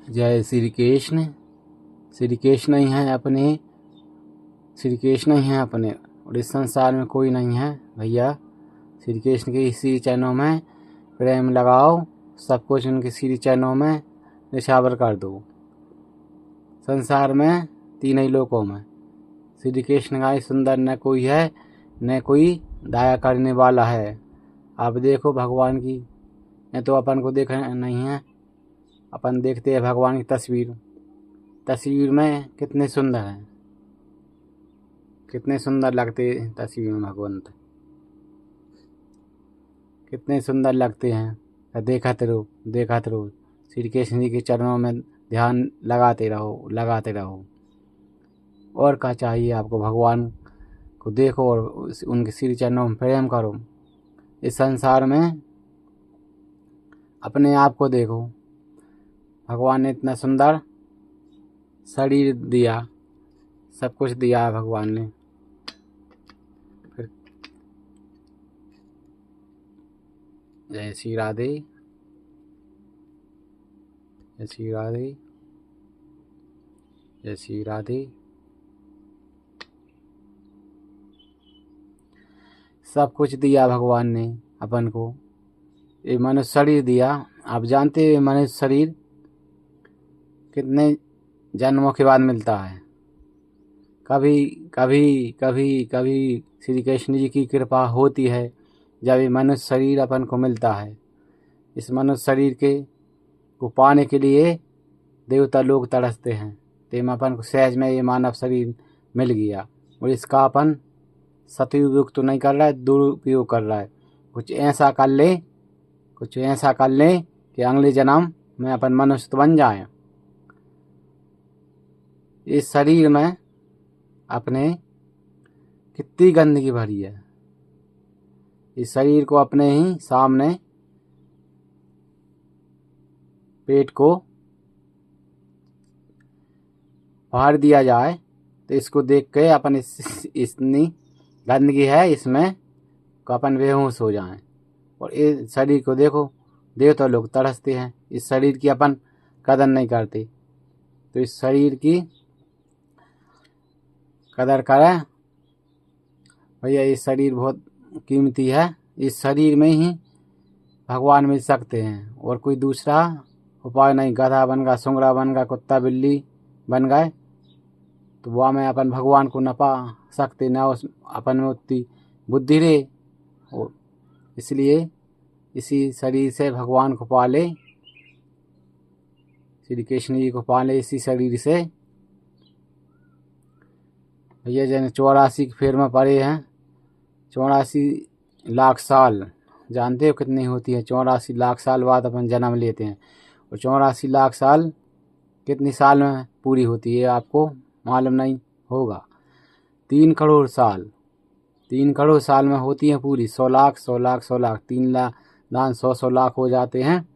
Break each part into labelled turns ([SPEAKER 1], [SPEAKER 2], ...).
[SPEAKER 1] जय श्री कृष्ण। श्री कृष्ण ही हैं अपने, श्री कृष्ण ही हैं अपने और इस संसार में कोई नहीं है भैया। श्री कृष्ण के इसी चरणों में प्रेम लगाओ, सब कुछ उनके श्री चरणों में निछावर कर दो। संसार में तीन ही लोकों में श्री कृष्ण का ही सुंदर न कोई है, न कोई दया करने वाला है। आप देखो भगवान की, ये तो अपन को देख नहीं है, अपन देखते हैं भगवान की तस्वीर में कितने सुंदर हैं, कितने सुंदर लगते हैं तस्वीर में भगवंत, कितने सुंदर लगते हैं। देखते रहो श्री कृष्ण जी के चरणों में ध्यान लगाते रहो। और क्या चाहिए आपको? भगवान को देखो और उनके श्री चरणों में प्रेम करो। इस संसार में अपने आप को देखो। भगवान ने इतना सुंदर शरीर दिया, सब कुछ दिया है भगवान ने। फिर जय श्री राधे, जय श्री राधे, जय श्री राधे। सब कुछ दिया भगवान ने अपन को, ये मनुष्य शरीर दिया। आप जानते हैं मनुष्य शरीर कितने जन्मों के बाद मिलता है। कभी कभी कभी कभी श्री कृष्ण जी की कृपा होती है जब ये मनुष्य शरीर अपन को मिलता है। इस मनुष्य शरीर को पाने के लिए देवता लोग तरसते हैं, तेम अपन को सहज में ये मानव शरीर मिल गया और इसका अपन सदुपयोग तो नहीं कर रहा है, दुरुपयोग कर रहा है। कुछ ऐसा कर ले कि अगले जन्म में अपन मनुष्य तो बन जाए। इस शरीर में अपने कितनी गंदगी भरी है। इस शरीर को अपने ही सामने पेट को फाड़ दिया जाए तो इसको देख के अपन इतनी गंदगी है इसमें को अपन बेहोश हो जाएं। और इस शरीर को देखो, देवता लोग तरसते हैं, इस शरीर की अपन कदर नहीं करते। तो इस शरीर की कदर करें भैया। ये शरीर बहुत कीमती है, इस शरीर में ही भगवान मिल सकते हैं और कोई दूसरा उपाय नहीं। गधा बन गया, सुंगड़ा बन गया, कुत्ता बिल्ली बन गए तो वह में अपन भगवान को न पा सकते, न उस अपन में उतनी बुद्धि रहे। और इसलिए इसी शरीर से भगवान को पाले, श्री कृष्ण जी को पाले इसी शरीर से भैया। जैसे 84 के फेर में पड़े हैं, 84 लाख साल जानते हो कितनी होती है? 84 लाख साल बाद अपन जन्म लेते हैं और 84 लाख साल कितनी साल में पूरी होती है आपको मालूम नहीं होगा। 3 करोड़ साल, 3 करोड़ साल में होती है पूरी। 100 लाख 100 लाख 100 लाख 3 लाख दान 100 लाख हो जाते हैं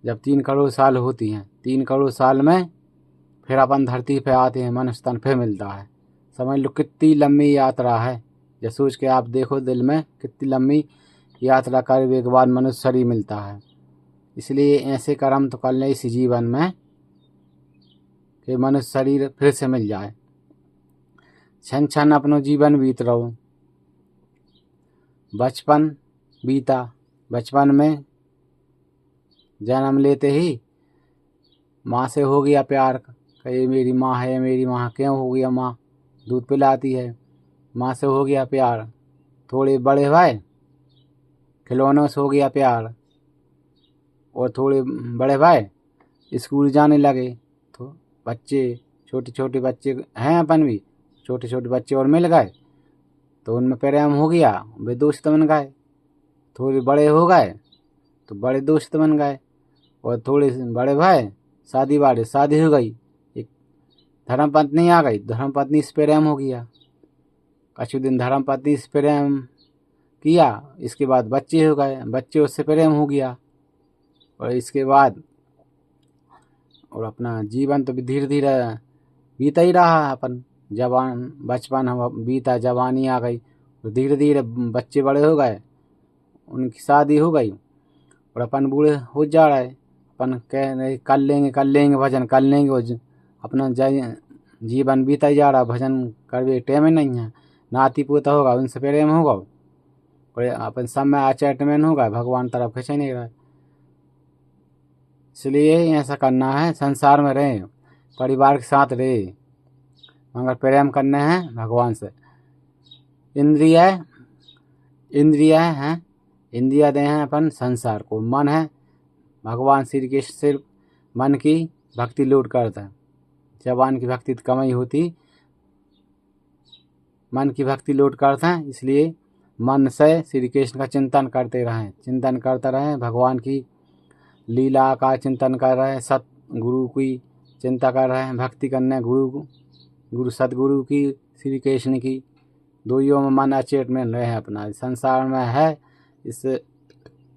[SPEAKER 1] जब 3 करोड़ साल होती हैं। 3 करोड़ साल में फिर अपन धरती पे आते हैं, मनुष्य तन फिर मिलता है। समझ लो कितनी लंबी यात्रा है। जब सोच के आप देखो दिल में कितनी लंबी यात्रा करने के बाद मनुष्य शरीर मिलता है। इसलिए ऐसे कर्म तो कर लें इस जीवन में कि मनुष्य शरीर फिर से मिल जाए। क्षण क्षण अपनो जीवन बीत रहो। बचपन बीता, बचपन में जन्म लेते ही माँ से हो गया प्यार कि ये मेरी माँ है, मेरी माँ। क्यों हो गया? माँ दूध पिलाती है, माँ से हो गया प्यार। थोड़े बड़े भाई खिलौनों से हो गया प्यार और थोड़े बड़े भाई स्कूल जाने लगे तो बच्चे, छोटे छोटे बच्चे हैं अपन भी, छोटे छोटे बच्चे और मिल गए तो उनमें प्रेम हो गया, वे दोस्त बन गए। थोड़े बड़े हो गए तो बड़े दोस्त बन गए और थोड़े बड़े भाई शादी हो गई, एक धर्मपत्नी आ गई, धर्मपत्नी से प्रेम हो गया। कुछ दिन धर्मपत्नी से प्रेम किया, इसके बाद बच्चे हो गए, बच्चे उससे प्रेम हो गया और इसके बाद और अपना जीवन तो धीरे धीरे बीता ही रहा। अपन जवान बचपन हम बीता, जवानी आ गई तो धीरे धीरे बच्चे बड़े हो गए, उनकी शादी हो गई और अपन बूढ़े हो जा रहे। अपन कह रहे कर लेंगे भजन कर लेंगे, वो अपना जीवन बीता ही जा रहा, भजन करवे टाइम ही नहीं है। नाती पोता होगा उनसे प्रेम होगा, और अपन समय अचैटमेंट होगा, भगवान तरफ खींच नहीं रहा है। इसलिए ऐसा करना है, संसार में रहे, परिवार के साथ रहे, मगर प्रेम करने हैं भगवान से। इंद्रिय हैं, इंद्रिया दे हैं अपन संसार को। मन है, भगवान श्री कृष्ण सिर्फ मन की भक्ति लूट करता है, जबान की भक्ति तो कम ही होती, मन की भक्ति लूट करते हैं। इसलिए मन से श्री कृष्ण का चिंतन करते रहें, चिंतन करते रहें, भगवान की लीला का चिंतन कर रहे हैं, सतगुरु की चिंता कर रहे हैं, भक्ति करने गुरु सतगुरु की, श्री कृष्ण की, दोइयों में मन अचेत में रहे अपना। संसार में है, इस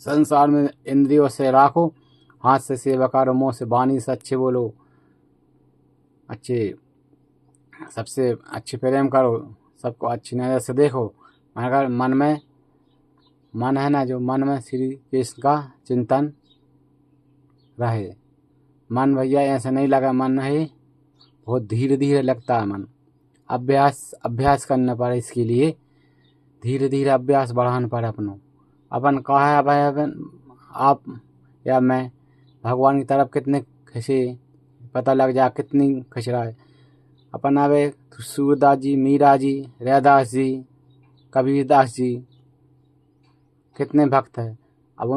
[SPEAKER 1] संसार में इंद्रियों से राखो, हाथ से सेवा करो, मुँह से वाणी से अच्छे बोलो, अच्छे सबसे अच्छे प्रेम करो, सबको अच्छी नज़र से देखो, मगर मन है ना, जो मन में श्री कृष्ण का चिंतन रहे। मन भैया ऐसे नहीं लगा, मन है बहुत धीरे धीरे लगता है मन। अभ्यास करना पड़े, इसके लिए धीरे धीरे अभ्यास बढ़ाना पड़े अपन कहा है भाई, अपन आप या मैं भगवान की तरफ कितने खिंचे, पता लग जा कितनी खिंच रहा है। अपन आवे सूरदास जी, मीरा जी, रैदास जी, कबीरदास जी, कितने भक्त हैं। अब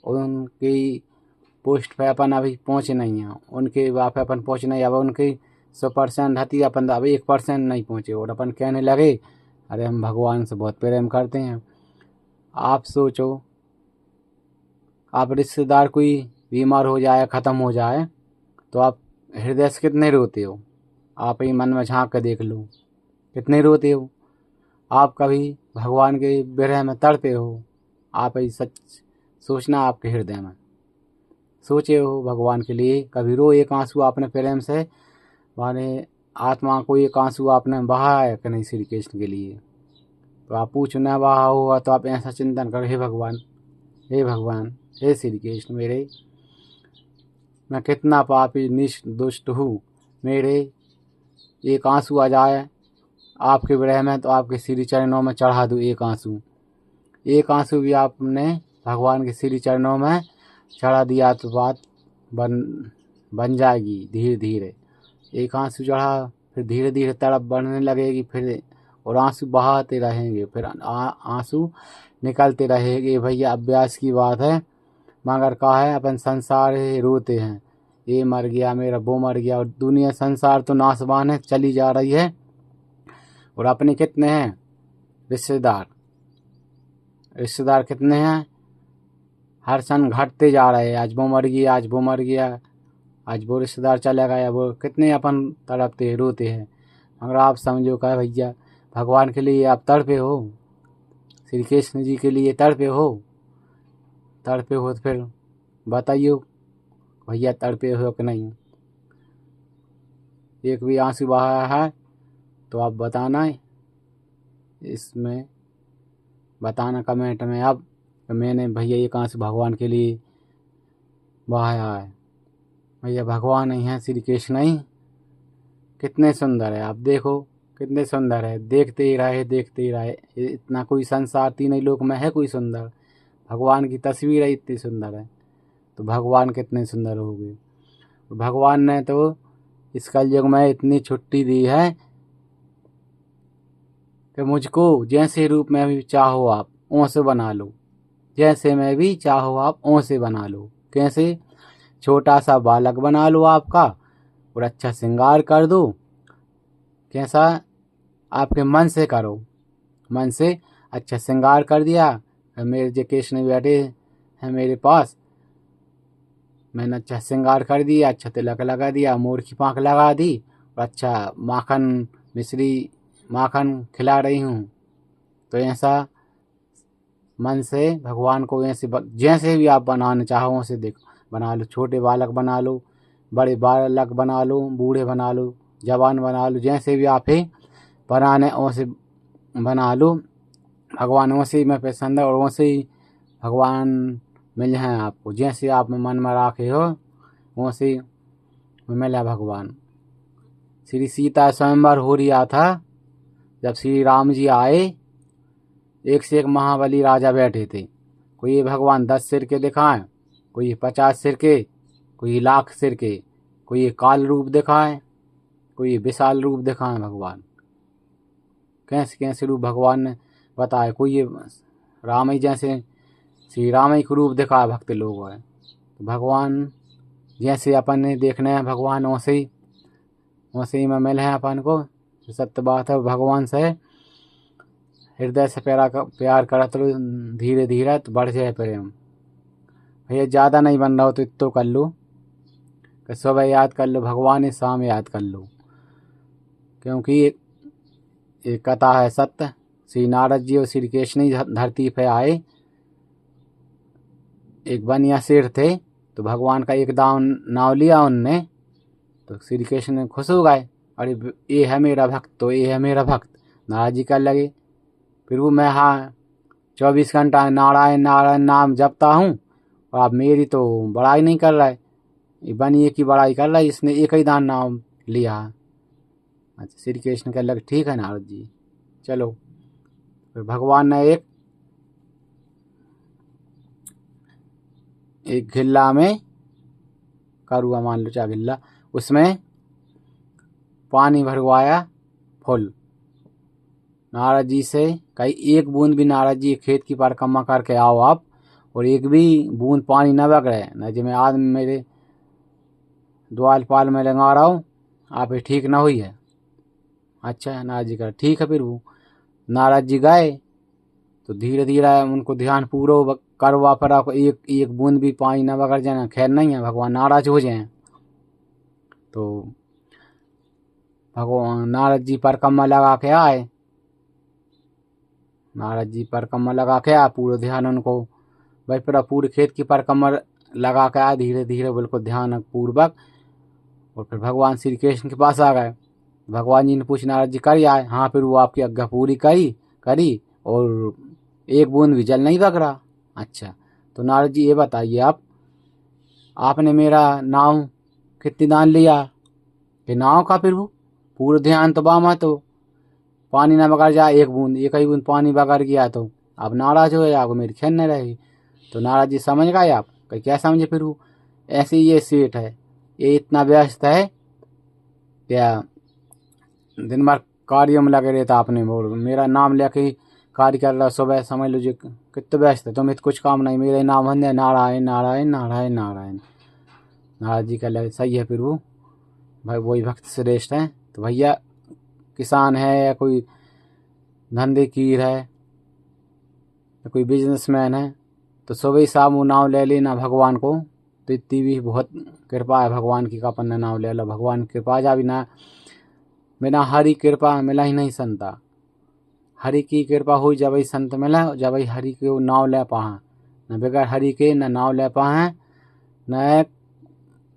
[SPEAKER 1] उनकी पोस्ट पे अपन अभी पहुँचे नहीं हैं, उनके वहाँ पे अपन पहुँचे नहीं। अब उनकी 100% हती, अपन अभी 1% नहीं पहुँचे, और अपन कहने लगे अरे हम भगवान से बहुत प्रेम करते हैं। आप सोचो, आप रिश्तेदार कोई बीमार हो जाए, ख़त्म हो जाए, तो आप हृदय से कितने रोते हो, आप ही मन में झांक कर देख लो, कितने रोते हो। आप कभी भगवान के विरह में तड़पे हो, आप ही सच सोचना, आपके हृदय में सोचे हो भगवान के लिए कभी रो एक आंसू आपने प्रेम से, माने आत्मा को एक आंसू आपने बहा है कि नहीं श्री कृष्ण के लिए। तो आप पूछो ना बहा होगा, तो आप ऐसा चिंतन करो, हे भगवान, हे श्री कृष्ण, मैं कितना पापी दुष्ट हूँ, मेरे एक आंसू आ जाए आपके विरह में, तो आपके श्री चरणों में चढ़ा दूँ एक आंसू भी आपने भगवान के श्री चरणों में चढ़ा दिया, तो बात बन जाएगी धीरे धीरे। एक आंसू चढ़ा, फिर धीरे धीरे तड़प बढ़ने लगेगी, फिर और आंसू बहाते रहेंगे, फिर आंसू निकलते रहेंगे। भैया अभ्यास की बात है, मगर कहा है अपन संसार रोते हैं, ये मर गया मेरा, वो मर गया, और दुनिया संसार तो नासवान है, चली जा रही है। और अपने कितने हैं रिश्तेदार कितने हैं, हर क्षण घटते जा रहे हैं। आज वो मर गया, आज वो मर गया, आज वो रिश्तेदार चला गया, वो कितने अपन तड़पते रोते हैं। मगर आप समझो क्या भैया, भगवान के लिए आप तड़पे हो, श्री कृष्ण जी के लिए तड़पे हो तो फिर बताइए भैया तड़पे हो कि नहीं। एक भी आंसू बहाया है तो आप बताना, इसमें बताना कमेंट में अब मैंने भैया एक आंसू भगवान के लिए बहाया है। भैया भगवान ही हैं, श्री कृष्ण ही कितने सुंदर है, आप देखो कितने सुंदर है, देखते ही रहे। इतना कोई संसार तीन ही लोक में है कोई सुंदर, भगवान की तस्वीर है इतनी सुंदर है, तो भगवान कितने सुंदर होंगे। भगवान ने तो इस कलयुग में इतनी छुट्टी दी है कि मुझको जैसे रूप में भी चाहो आप ओसे बना लो, जैसे मैं भी चाहो आप ओसे बना लो। कैसे, छोटा सा बालक बना लो आपका, और अच्छा श्रृंगार कर दो। कैसा, आपके मन से करो, मन से अच्छा श्रृंगार कर दिया, मेरे जो कृष्ण बैठे हैं मेरे पास, मैंने अच्छा श्रृंगार कर दिया, अच्छा तिलक लगा दिया, मोर की पाँख लगा दी, और अच्छा माखन खिला रही हूँ। तो ऐसा मन से भगवान को जैसे भी आप बनाना चाहो वैसे देखो बना लो। छोटे बालक बना लो, बड़े बालक बना लो, बूढ़े बना लो, जवान बना लो, जैसे भी आप है बनाने वैसे बना लो। भगवान वैसे ही मैं पसंद है, और वैसे ही भगवान मिल हैं आपको, जैसे आप मन में राखे हो वैसे मिला भगवान। श्री सीता स्वयंवर हो रहा था, जब श्री राम जी आए, एक से एक महाबली राजा बैठे थे। कोई ये भगवान 10 सिर के दिखाएं, कोई 50 सिर के, कोई 1,00,000 सिर के, कोई ये काल रूप दिखाएं, कोई ये विशाल रूप दिखाएं। भगवान कैसे कैसे रूप भगवान ने बताए। कोई ये राम ही जैसे श्री राम ही को रूप दिखाए भक्त लोग हैं। तो भगवान जैसे अपन ने देखने हैं भगवान वैसे ही में मिले हैं अपन को। सत्य बात है, भगवान से हृदय से प्यार करत लो धीरे धीरे तो बढ़ जाए प्रेम। भैया ज़्यादा नहीं बन रहा हो तो इतो कर लो कि सुबह याद कर लो भगवान ही, शाम याद कर लो। क्योंकि एक कथा है सत्य, श्री नारद जी और श्री कृष्ण ही धरती पे आए। एक बनिया शेर थे, तो भगवान का एक नाव लिया उनने, तो श्री कृष्ण ने खुश हो गए, अरे ये है मेरा भक्त, तो ये है मेरा भक्त। नारद जी कर लगे, फिर वो मैं हाँ 24 घंटा नारायण नारायण नाम जपता हूँ और आप मेरी तो बड़ाई नहीं कर रहे, ये बनिए की बड़ाई कर रहा है, इसने एक ही दान नाम लिया। अच्छा, श्री कृष्ण कह लगे ठीक है नारद जी चलो। फिर भगवान ने एक घिल्ला में, करुआ मान लो चाहे घिल्ला, उसमें पानी भरवाया फुल। नारद जी से कहीं एक बूंद भी, नारद जी खेत की परिक्रमा करके आओ आप, और एक भी बूंद पानी न बगड़े न, जी मैं आज मेरे द्वारपाल में लगा रहा हूँ, आप ये ठीक ना हुई है। अच्छा नारद जी का ठीक है। फिर वो नारद जी गए तो धीरे धीरे उनको ध्यान पूरा करवा पर आपको एक एक बूंद भी पानी न बगड़ जाए, खैर नहीं है भगवान नाराज हो जाए। तो भगवान नारद जी परिक्रमा लगा के आए, नारद जी परिक्रमा लगा के आए, पूरा ध्यान उनको भाई पूरे खेत की परिक्रमा लगा के आए धीरे धीरे बिल्कुल ध्यान पूर्वक। और फिर भगवान श्री कृष्ण के पास आ गए। भगवान जी ने पूछा नारद जी कर आए, हाँ। फिर वो आपकी आज्ञा पूरी करी और एक बूंद भी जल नहीं बग रहा। अच्छा, तो नारद जी ये बताइए आपने मेरा नाव कितनी दान लिया कि नाव का, फिर वो पूरा ध्यान तो बामा, तो पानी ना बगड़ जाए, एक ही बूंद पानी बगड़ गया तो आप नाराज हो आपको मेरी खैर नहीं रहेगी। तो नारद जी समझ गए आप कहीं क्या समझे। फिर वो ऐसे ही ये सेठ है, ये इतना व्यस्त है क्या दिन भर कार्यों में लगे रहता, आपने मेरा नाम लेके कार्य कर रहा, सुबह समझ लीजिए कितना व्यस्त है, तुम्हें तो कुछ काम नहीं, मेरे नाम है नारायण नारायण नारायण नारायण। नारद जी कह लगे सही है। फिर वो भाई वही भक्त श्रेष्ठ हैं। तो भैया किसान है या कोई धंधे कीर है या कोई बिजनेसमैन है, तो सुबह शाम वो नाम ले लेना भगवान को, तो इतनी भी बहुत कृपा है भगवान की का अपन ने नाम ले लो। भगवान की कृपा जा बिना बिना हरि कृपा मिला ही नहीं संता। हरि की कृपा हुई जब ही संत मिला, जब ही हरि के नाव ले पाए, न बगैर हरि के न नाव ले पाए, न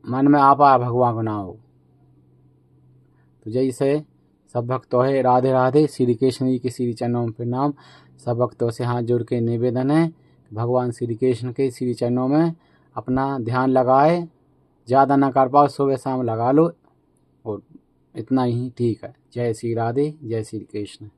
[SPEAKER 1] मन में आ पाए भगवान को नाव। तो जैसे सब भक्तों है राधे राधे, श्री कृष्ण जी के श्री चरणों में प्रणाम। सब भक्तों से हाथ जोड़ के निवेदन है भगवान श्री कृष्ण के श्री चरणों में अपना ध्यान लगाए, ज़्यादा ना कर पाओ सुबह शाम लगा लो, और इतना ही ठीक है। जय श्री राधे, जय श्री कृष्ण।